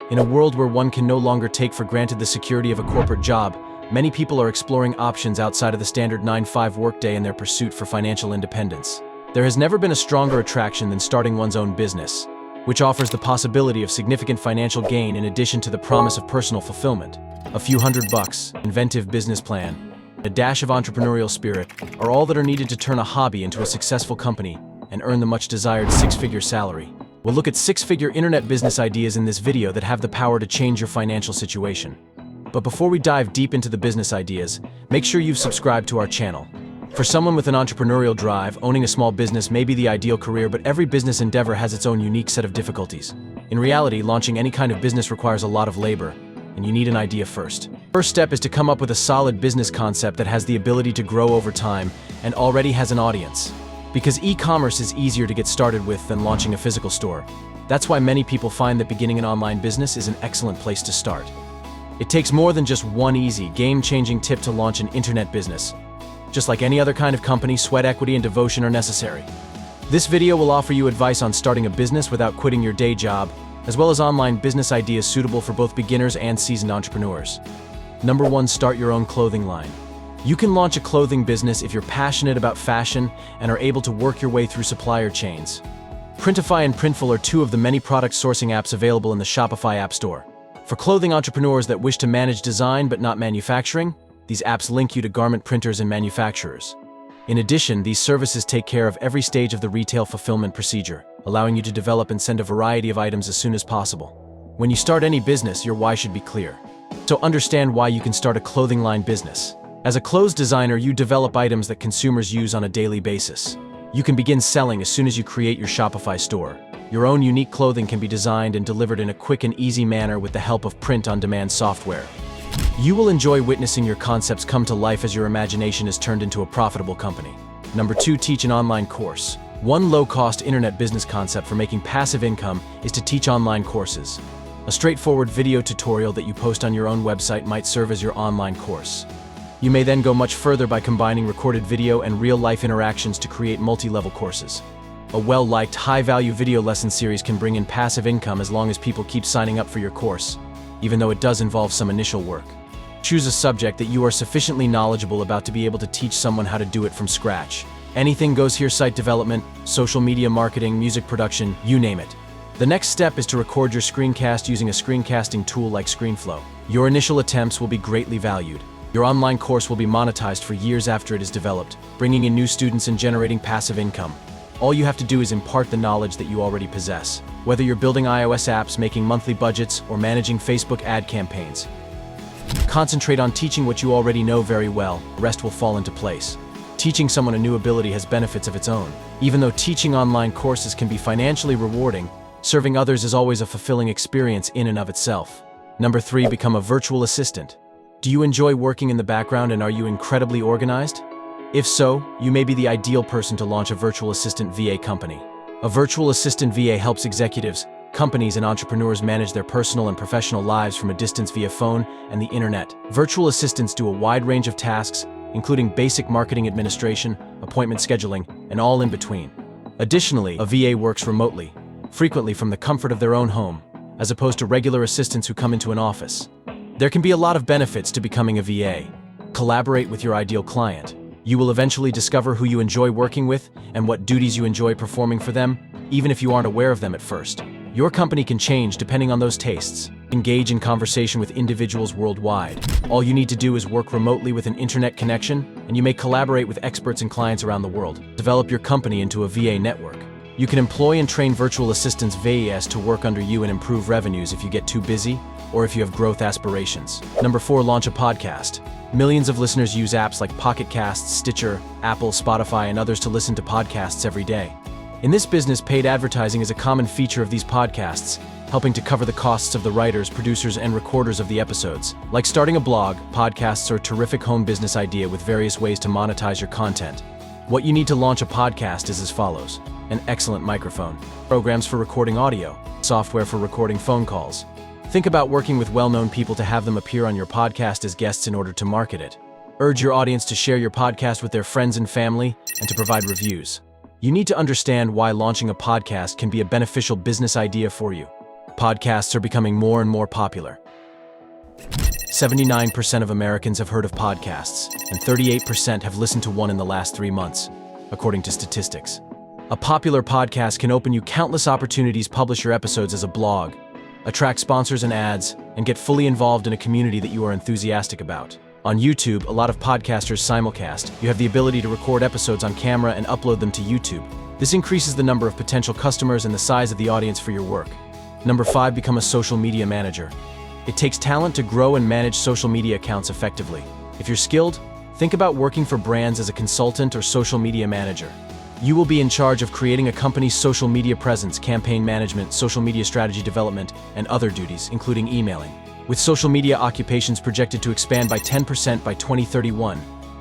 In a world where one can no longer take for granted the security of a corporate job, many people are exploring options outside of the standard 9-to-5 workday in their pursuit for financial independence. There has never been a stronger attraction than starting one's own business, which offers the possibility of significant financial gain in addition to the promise of personal fulfillment. A few $100, inventive business plan, a dash of entrepreneurial spirit are all that are needed to turn a hobby into a successful company and earn the much-desired six-figure salary. We'll look at six-figure internet business ideas in this video that have the power to change your financial situation. But before we dive deep into the business ideas, make sure you've subscribed to our channel. For someone with an entrepreneurial drive, owning a small business may be the ideal career, but every business endeavor has its own unique set of difficulties. In reality, launching any kind of business requires a lot of labor, and you need an idea first. First step is to come up with a solid business concept that has the ability to grow over time and already has an audience. Because e-commerce is easier to get started with than launching a physical store. That's why many people find that beginning an online business is an excellent place to start. It takes more than just one easy, game-changing tip to launch an internet business. Just like any other kind of company, sweat equity and devotion are necessary. This video will offer you advice on starting a business without quitting your day job, as well as online business ideas suitable for both beginners and seasoned entrepreneurs. Number 1, start your own clothing line. You can launch a clothing business if you're passionate about fashion and are able to work your way through supplier chains. Printify and Printful are two of the many product sourcing apps available in the Shopify App Store. For clothing entrepreneurs that wish to manage design but not manufacturing, these apps link you to garment printers and manufacturers. In addition, these services take care of every stage of the retail fulfillment procedure, allowing you to develop and send a variety of items as soon as possible. When you start any business, your why should be clear. So understand why you can start a clothing line business. As a clothes designer, you develop items that consumers use on a daily basis. You can begin selling as soon as you create your Shopify store. Your own unique clothing can be designed and delivered in a quick and easy manner with the help of print-on-demand software. You will enjoy witnessing your concepts come to life as your imagination is turned into a profitable company. Number 2, teach an online course. One low-cost internet business concept for making passive income is to teach online courses. A straightforward video tutorial that you post on your own website might serve as your online course. You may then go much further by combining recorded video and real-life interactions to create multi-level courses. A well-liked, high-value video lesson series can bring in passive income as long as people keep signing up for your course, even though it does involve some initial work. Choose a subject that you are sufficiently knowledgeable about to be able to teach someone how to do it from scratch. Anything goes here: site development, social media marketing, music production, you name it. The next step is to record your screencast using a screencasting tool like ScreenFlow. Your initial attempts will be greatly valued. Your online course will be monetized for years after it is developed, bringing in new students and generating passive income. All you have to do is impart the knowledge that you already possess. Whether you're building iOS apps, making monthly budgets, or managing Facebook ad campaigns, concentrate on teaching what you already know very well. The rest will fall into place. Teaching someone a new ability has benefits of its own. Even though teaching online courses can be financially rewarding, serving others is always a fulfilling experience in and of itself. Number 3, become a virtual assistant. Do you enjoy working in the background and are you incredibly organized? If so, you may be the ideal person to launch a virtual assistant VA company. A virtual assistant VA helps executives, companies, and entrepreneurs manage their personal and professional lives from a distance via phone and the internet. Virtual assistants do a wide range of tasks, including basic marketing administration, appointment scheduling, and all in between. Additionally, a VA works remotely, frequently from the comfort of their own home, as opposed to regular assistants who come into an office. There can be a lot of benefits to becoming a VA. Collaborate with your ideal client. You will eventually discover who you enjoy working with and what duties you enjoy performing for them, even if you aren't aware of them at first. Your company can change depending on those tastes. Engage in conversation with individuals worldwide. All you need to do is work remotely with an internet connection, and you may collaborate with experts and clients around the world. Develop your company into a VA network. You can employ and train virtual assistants VAs to work under you and improve revenues if you get too busy or if you have growth aspirations. Number 4, launch a podcast. Millions of listeners use apps like Pocket Casts, Stitcher, Apple, Spotify, and others to listen to podcasts every day. In this business, paid advertising is a common feature of these podcasts, helping to cover the costs of the writers, producers, and recorders of the episodes. Like starting a blog, podcasts are a terrific home business idea with various ways to monetize your content. What you need to launch a podcast is as follows: an excellent microphone, programs for recording audio, software for recording phone calls. Think about working with well-known people to have them appear on your podcast as guests in order to market it. Urge your audience to share your podcast with their friends and family and to provide reviews. You need to understand why launching a podcast can be a beneficial business idea for you. Podcasts are becoming more and more popular. 79% of Americans have heard of podcasts, and 38% have listened to one in the last 3 months, according to statistics. A popular podcast can open you countless opportunities, publish your episodes as a blog, attract sponsors and ads, and get fully involved in a community that you are enthusiastic about. On YouTube, a lot of podcasters simulcast. You have the ability to record episodes on camera and upload them to YouTube. This increases the number of potential customers and the size of the audience for your work. Number 5, become a social media manager. It takes talent to grow and manage social media accounts effectively. If you're skilled, think about working for brands as a consultant or social media manager. You will be in charge of creating a company's social media presence, campaign management, social media strategy development, and other duties, including emailing. With social media occupations projected to expand by 10% by 2031,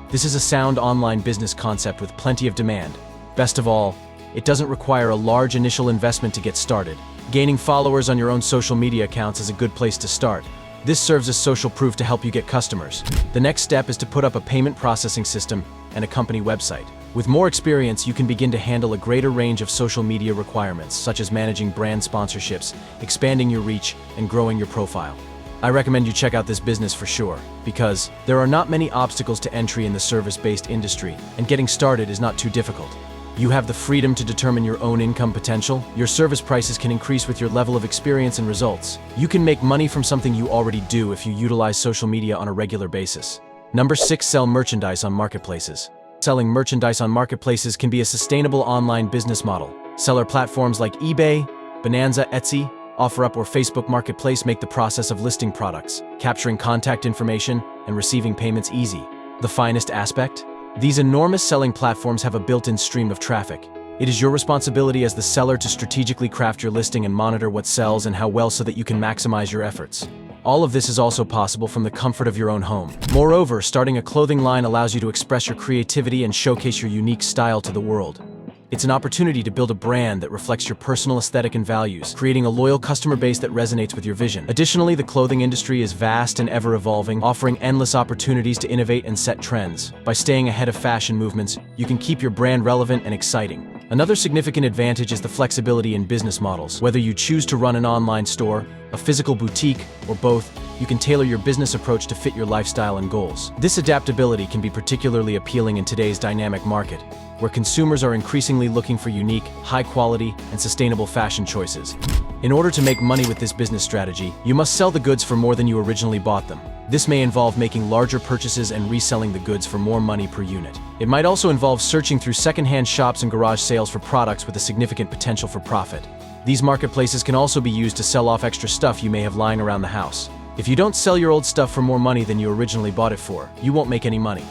this is a sound online business concept with plenty of demand. Best of all, it doesn't require a large initial investment to get started. Gaining followers on your own social media accounts is a good place to start. This serves as social proof to help you get customers. The next step is to put up a payment processing system and a company website. With more experience, you can begin to handle a greater range of social media requirements, such as managing brand sponsorships, expanding your reach, and growing your profile. I recommend you check out this business for sure, because there are not many obstacles to entry in the service-based industry, and getting started is not too difficult. You have the freedom to determine your own income potential. Your service prices can increase with your level of experience and results. You can make money from something you already do if you utilize social media on a regular basis. Number 6, sell merchandise on marketplaces. Selling merchandise on marketplaces can be a sustainable online business model. Seller platforms like eBay, Bonanza, Etsy, OfferUp, or Facebook Marketplace make the process of listing products, capturing contact information, and receiving payments easy. The finest aspect? These enormous selling platforms have a built-in stream of traffic. It is your responsibility as the seller to strategically craft your listing and monitor what sells and how well so that you can maximize your efforts. All of this is also possible from the comfort of your own home. Moreover, starting a clothing line allows you to express your creativity and showcase your unique style to the world. It's an opportunity to build a brand that reflects your personal aesthetic and values, creating a loyal customer base that resonates with your vision. Additionally, the clothing industry is vast and ever-evolving, offering endless opportunities to innovate and set trends. By staying ahead of fashion movements, you can keep your brand relevant and exciting. Another significant advantage is the flexibility in business models. Whether you choose to run an online store, a physical boutique, or both, you can tailor your business approach to fit your lifestyle and goals. This adaptability can be particularly appealing in today's dynamic market, where consumers are increasingly looking for unique, high-quality, and sustainable fashion choices. In order to make money with this business strategy, you must sell the goods for more than you originally bought them. This may involve making larger purchases and reselling the goods for more money per unit. It might also involve searching through second-hand shops and garage sales for products with a significant potential for profit. These marketplaces can also be used to sell off extra stuff you may have lying around the house. If you don't sell your old stuff for more money than you originally bought it for, you won't make any money.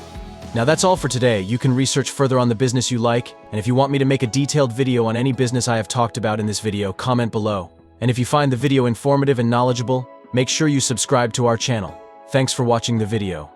Now that's all for today. You can research further on the business you like, and if you want me to make a detailed video on any business I have talked about in this video, comment below. And if you find the video informative and knowledgeable, make sure you subscribe to our channel. Thanks for watching the video.